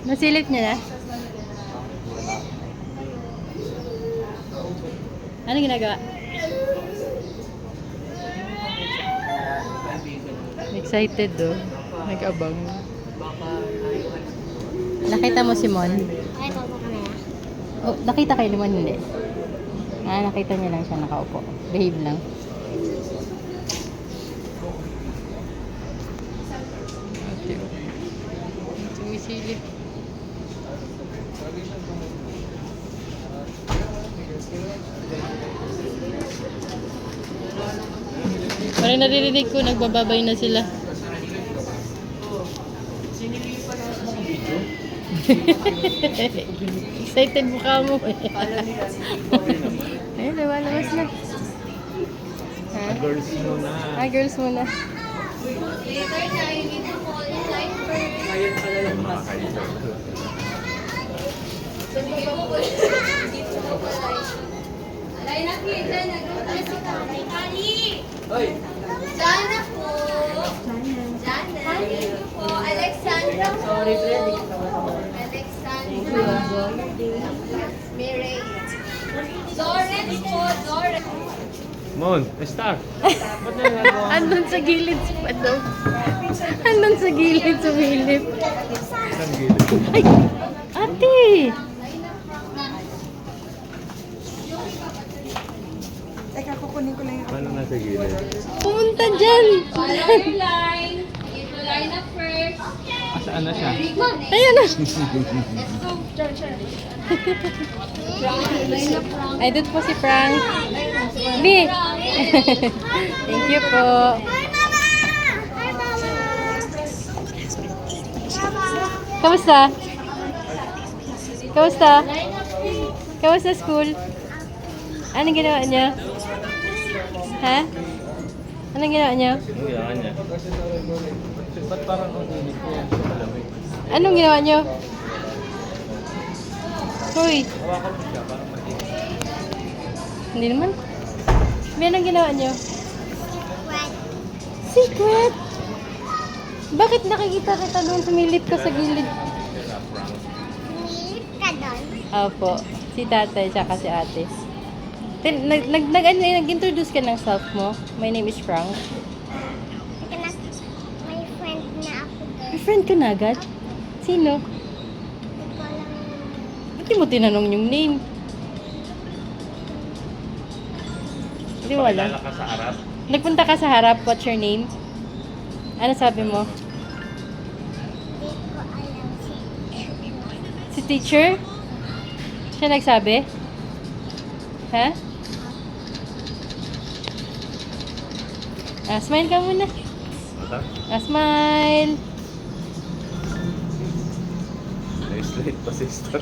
Nasilip niya na? Ano ginagawa? Excited do. Nag-abang. Nakita mo si Mon? Ay, baba ka na yan. Oh, nakita kay Limon hindi? Nakita niya lang siya nakaupo. Behave lang. Sumisilip. Parang naririnig ko, nagbababay na sila. Excited mukha mo eh. Ayun, lumalabas na. Ha? Girls muna. Girls muna. Later na, you need to fall in line first. Ngayon pala lang makakaisa. Line up here, dyan. Nagpunta si Kali. Hoy! Jana po. Jana. Thank you po. Alexandra po. Alexandra. Mireille. Zoren po. Zoren. Mon, star! Ba't nagagawa? Andun sa gilid si Padong. Andun sa gilid, sumilip. Saan gilid? Ay! Ate! Teka, kukunin ko lang yung... Ano nasa gilid? Pumunta dyan! Follow your line. You need to line up first. Saan na siya? Ayan na! Let's go. Line up wrong. Ay, doon po si Frank. B! Thank you po. Kamusta? Kamusta? Kamusta school? Anong ginawa niya? Ha? Anong ginawa niya? Ano yan niya? Ba't parang ang init niya? Malamig. Anong ginawa niyo? Hoy, Hawakan mo siya, parang mainit. hindi naman. May anong ginawa niyo? Secret? Bakit nakikita kita doon? Sumilip ka sa gilid. Sumilip ka doon. Opo. Si tatay tsaka si ate. Nag-introduce ka ng self mo. My name is Frank. Teka na, may friend na ako doon. May friend ka na agad? Sino? Hindi ko alam. Ba't di mo tinanong yung name? Hindi mo alam. Pakilala ka sa Arab? Nagpunta ka sa harap. What's your name? Ano sabi mo? Hindi ko alam Si teacher? Siya nagsabi? Ha? Smile ka muna. Ata? Smile. Nice light pa sister.